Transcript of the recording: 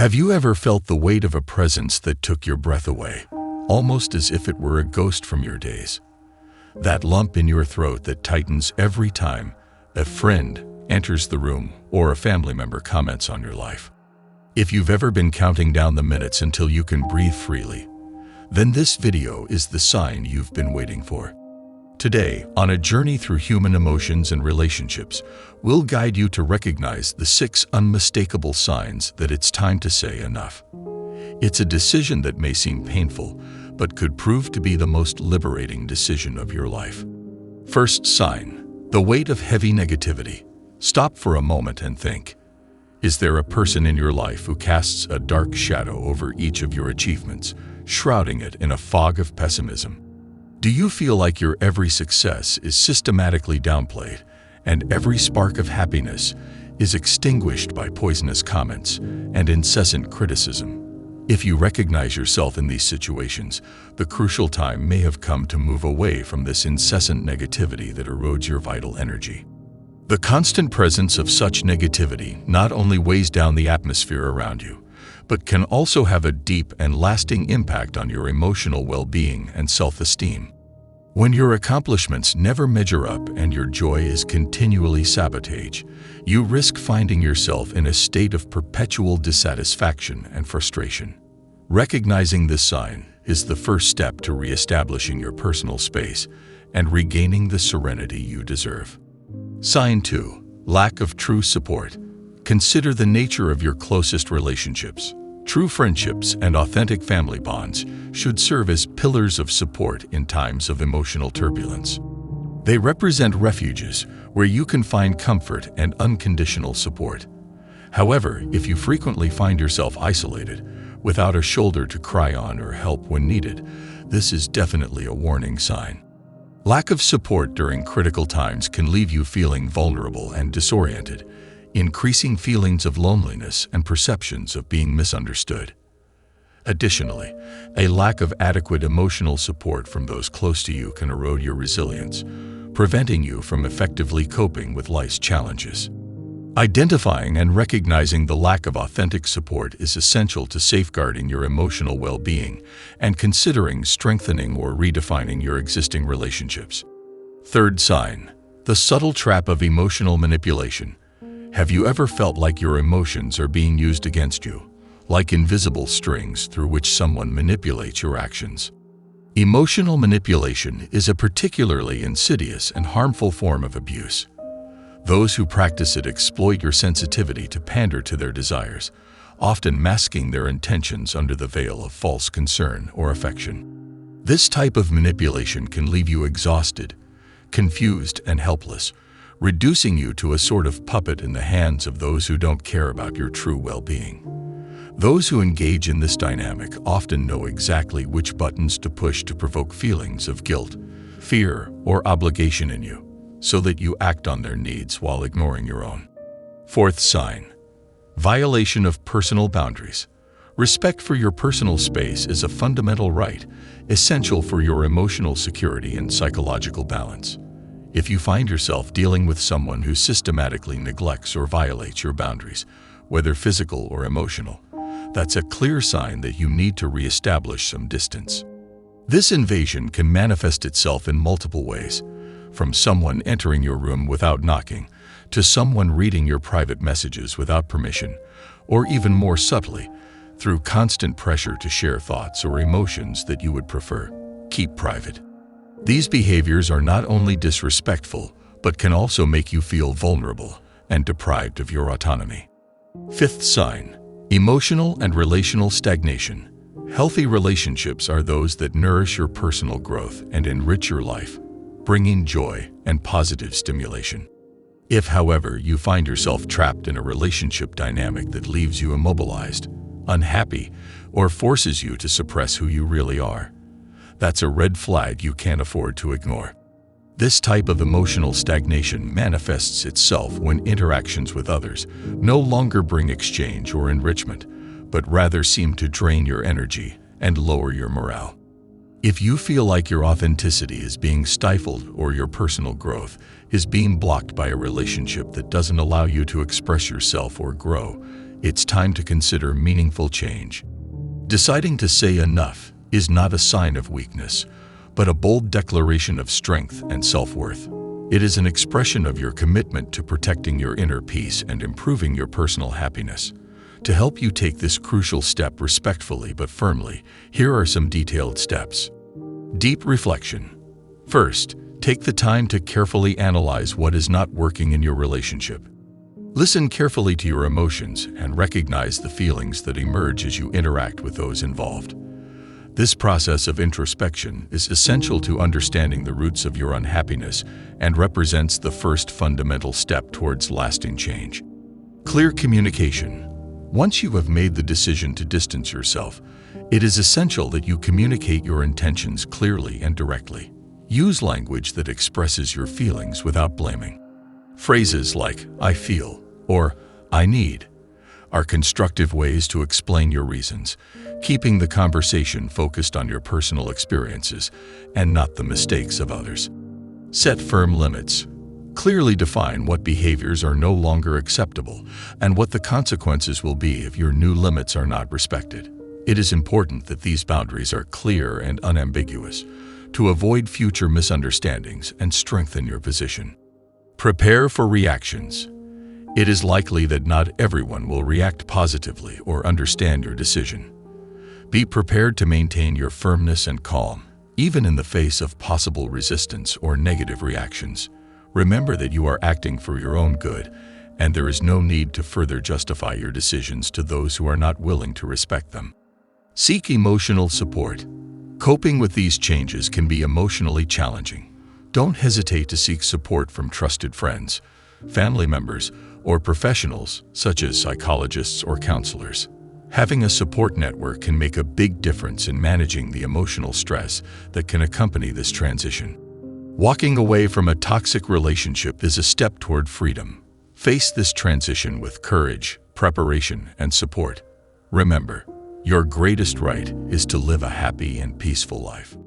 Have you ever felt the weight of a presence that took your breath away, almost as if it were a ghost from your days? That lump in your throat that tightens every time a friend enters the room or a family member comments on your life. If you've ever been counting down the minutes until you can breathe freely, then this video is the sign you've been waiting for. Today, on a journey through human emotions and relationships, we'll guide you to recognize the 6 unmistakable signs that it's time to say enough. It's a decision that may seem painful, but could prove to be the most liberating decision of your life. First sign, the weight of heavy negativity. Stop for a moment and think. Is there a person in your life who casts a dark shadow over each of your achievements, shrouding it in a fog of pessimism? Do you feel like your every success is systematically downplayed, and every spark of happiness is extinguished by poisonous comments and incessant criticism? If you recognize yourself in these situations, the crucial time may have come to move away from this incessant negativity that erodes your vital energy. The constant presence of such negativity not only weighs down the atmosphere around you, but can also have a deep and lasting impact on your emotional well-being and self-esteem. When your accomplishments never measure up and your joy is continually sabotaged, you risk finding yourself in a state of perpetual dissatisfaction and frustration. Recognizing this sign is the first step to reestablishing your personal space and regaining the serenity you deserve. Sign 2. Lack of true support. Consider the nature of your closest relationships. True friendships and authentic family bonds should serve as pillars of support in times of emotional turbulence. They represent refuges where you can find comfort and unconditional support. However, if you frequently find yourself isolated, without a shoulder to cry on or help when needed, this is definitely a warning sign. Lack of support during critical times can leave you feeling vulnerable and disoriented, increasing feelings of loneliness and perceptions of being misunderstood. Additionally, a lack of adequate emotional support from those close to you can erode your resilience, preventing you from effectively coping with life's challenges. Identifying and recognizing the lack of authentic support is essential to safeguarding your emotional well-being and considering strengthening or redefining your existing relationships. Third sign, the subtle trap of emotional manipulation. Have you ever felt like your emotions are being used against you, like invisible strings through which someone manipulates your actions? Emotional manipulation is a particularly insidious and harmful form of abuse. Those who practice it exploit your sensitivity to pander to their desires, often masking their intentions under the veil of false concern or affection. This type of manipulation can leave you exhausted, confused, and helpless, reducing you to a sort of puppet in the hands of those who don't care about your true well-being. Those who engage in this dynamic often know exactly which buttons to push to provoke feelings of guilt, fear, or obligation in you, so that you act on their needs while ignoring your own. Fourth sign, violation of personal boundaries. Respect for your personal space is a fundamental right, essential for your emotional security and psychological balance. If you find yourself dealing with someone who systematically neglects or violates your boundaries, whether physical or emotional, that's a clear sign that you need to reestablish some distance. This invasion can manifest itself in multiple ways, from someone entering your room without knocking, to someone reading your private messages without permission, or even more subtly, through constant pressure to share thoughts or emotions that you would prefer keep private. These behaviors are not only disrespectful, but can also make you feel vulnerable and deprived of your autonomy. Fifth sign, emotional and relational stagnation. Healthy relationships are those that nourish your personal growth and enrich your life, bringing joy and positive stimulation. If, however, you find yourself trapped in a relationship dynamic that leaves you immobilized, unhappy, or forces you to suppress who you really are, that's a red flag you can't afford to ignore. This type of emotional stagnation manifests itself when interactions with others no longer bring exchange or enrichment, but rather seem to drain your energy and lower your morale. If you feel like your authenticity is being stifled or your personal growth is being blocked by a relationship that doesn't allow you to express yourself or grow, it's time to consider meaningful change. Deciding to say enough is not a sign of weakness, but a bold declaration of strength and self-worth. It is an expression of your commitment to protecting your inner peace and improving your personal happiness. To help you take this crucial step respectfully but firmly, here are some detailed steps. Deep reflection. First, take the time to carefully analyze what is not working in your relationship. Listen carefully to your emotions and recognize the feelings that emerge as you interact with those involved. This process of introspection is essential to understanding the roots of your unhappiness and represents the first fundamental step towards lasting change. Clear communication. Once you have made the decision to distance yourself, it is essential that you communicate your intentions clearly and directly. Use language that expresses your feelings without blaming. Phrases like "I feel" or "I need" are constructive ways to explain your reasons, keeping the conversation focused on your personal experiences and not the mistakes of others. Set firm limits. Clearly define what behaviors are no longer acceptable and what the consequences will be if your new limits are not respected. It is important that these boundaries are clear and unambiguous to avoid future misunderstandings and strengthen your position. Prepare for reactions. It is likely that not everyone will react positively or understand your decision. Be prepared to maintain your firmness and calm, even in the face of possible resistance or negative reactions. Remember that you are acting for your own good, and there is no need to further justify your decisions to those who are not willing to respect them. Seek emotional support. Coping with these changes can be emotionally challenging. Don't hesitate to seek support from trusted friends, family members, or professionals such as psychologists or counselors. Having a support network can make a big difference in managing the emotional stress that can accompany this transition. Walking away from a toxic relationship is a step toward freedom. Face this transition with courage, preparation, and support. Remember, your greatest right is to live a happy and peaceful life.